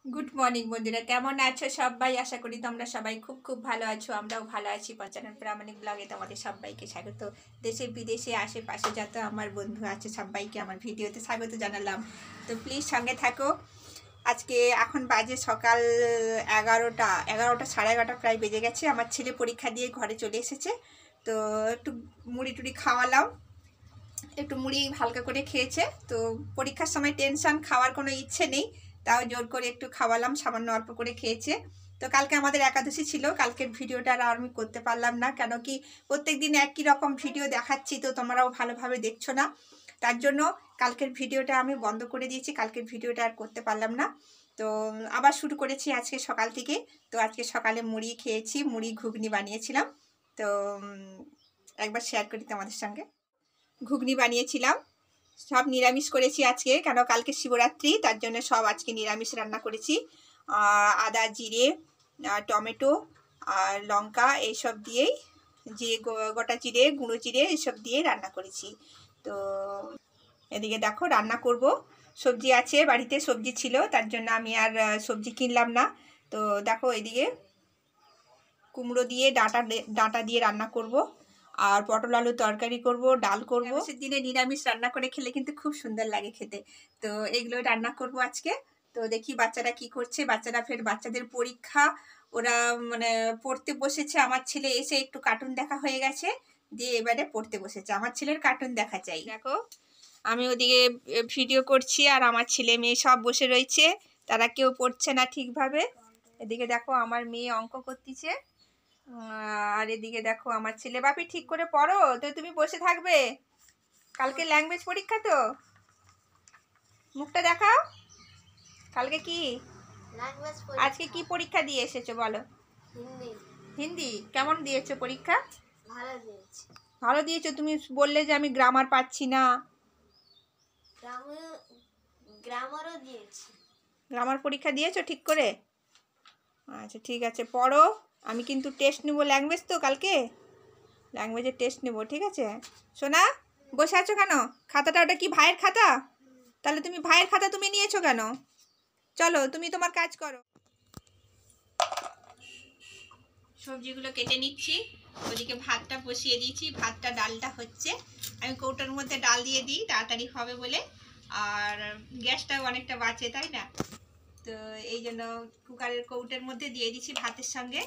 Good morning বন্ধুরা, কেমন আছো সবাই? আশা করি তোমরা সবাই খুব খুব ভালো আছো। আমরাও ভালো আছি। পঞ্চানন প্রামাণিক ব্লগে তোমাদের সবাইকে স্বাগত। দেশে বিদেশে আশেপাশে যত আমার বন্ধু আছে সবাইকে আমার ভিডিওতে স্বাগত জানালাম। তো প্লিজ সঙ্গে থাকো। আজকে এখন বাজে সকাল 11টা সাড়ে 11টা প্রায় বেজে গেছে। আমার ছেলে পরীক্ষা দিয়ে ঘরে চলে এসেছে। তো একটু মুড়ি টুড়ি খাওয়ালাম, একটু মুড়ি হালকা করে খেয়েছে। তো পরীক্ষার সময় টেনশন, খাওয়ার কোনো ইচ্ছে নেই, তাও জোর করে একটু খাওয়ালাম, সামান্য অল্প করে খেয়েছে। তো কালকে আমাদের একাদশী ছিল, কালকের ভিডিওটা আর আমি করতে পারলাম না, কেন কি প্রত্যেক দিন একই রকম ভিডিও দেখাচ্ছি, তো তোমরাও ভালোভাবে দেখছো না। তার জন্য কালকের ভিডিওটা আমি বন্ধ করে দিয়েছি, কালকের ভিডিওটা আর করতে পারলাম না। তো আবার শুরু করেছি আজকে সকাল থেকে। তো আজকে সকালে মুড়ি খেয়েছি, মুড়ি ঘুগনি বানিয়েছিলাম। তো একবার শেয়ার করি তোমাদের সঙ্গে। ঘুগনি বানিয়েছিলাম, সব নিরামিষ করেছি আজকে, কেন কালকে শিবরাত্রি, তার জন্য সব আজকে নিরামিষ রান্না করেছি। আদা জিরে টমেটো আর লঙ্কা এইসব দিয়েই, জিরে গোটা জিরে গুঁড়ো জিরে এইসব দিয়ে রান্না করেছি। তো এদিকে দেখো রান্না করব, সবজি আছে বাড়িতে, সবজি ছিল, তার জন্য আমি আর সবজি কিনলাম না। তো দেখো এদিকে কুমড়ো দিয়ে ডাঁটা দিয়ে রান্না করব, আর পটল আলুর তরকারি করব, ডাল করব। নিরামিষের দিনে নিরামিষ রান্না করে খেলে কিন্তু খুব সুন্দর লাগে খেতে। তো এগুলো রান্না করব আজকে। তো দেখি বাচ্চারা কি করছে। বাচ্চাদের পরীক্ষা, ওরা মানে পড়তে বসেছে। আমার ছেলে এসে একটু কার্টুন দেখা হয়ে গেছে, দিয়ে এবারে পড়তে বসেছে। আমার ছেলের কার্টুন দেখা চাই। দেখো আমি ওদিকে ভিডিও করছি আর আমার ছেলে মেয়ে সব বসে রয়েছে, তারা কেউ পড়ছে না ঠিকভাবে। এদিকে দেখো আমার মেয়ে অঙ্ক করতেছে, আর এদিকে দেখো আমার ছেলে। বাপি ঠিক করে পড়ো, তো তুমি বসে থাকবে? কালকে ল্যাঙ্গুয়েজ পরীক্ষা, তো মুখটা দেখাও। কালকে কি, আজকে কি পরীক্ষা দিয়ে এসেছো বলো? হিন্দি কেমন দিয়েছো পরীক্ষা? ভালো দিয়েছো। তুমি বললে যে আমি গ্রামার পাচ্ছি না। গ্রামার পরীক্ষা দিয়েছো ঠিক করে? আচ্ছা ঠিক আছে, পড়ো। আমি কিন্তু টেস্ট নেবো ল্যাঙ্গুয়েজ, তো কালকে ল্যাঙ্গুয়েজের টেস্ট নেবো, ঠিক আছে? সোনা বসে আছো কেন? খাতাটা ওটা কি ভাইয়ের খাতা? তাহলে তুমি ভাইয়ের খাতা তুমি নিয়েছো কেন? চলো তুমি তোমার কাজ করো। সবজিগুলো কেটে নিচ্ছি, ওদিকে ভাতটা বসিয়ে দিয়েছি, ডালটা হচ্ছে। আমি কৌটোর মধ্যে ডাল দিয়ে দিই, তাড়াতাড়ি হবে বলে, আর গ্যাসটাও অনেকটা বাঁচে, তাই না? তো এই জন্য কুকারের কৌটোর মধ্যে দিয়ে দিচ্ছি ভাতের সঙ্গে।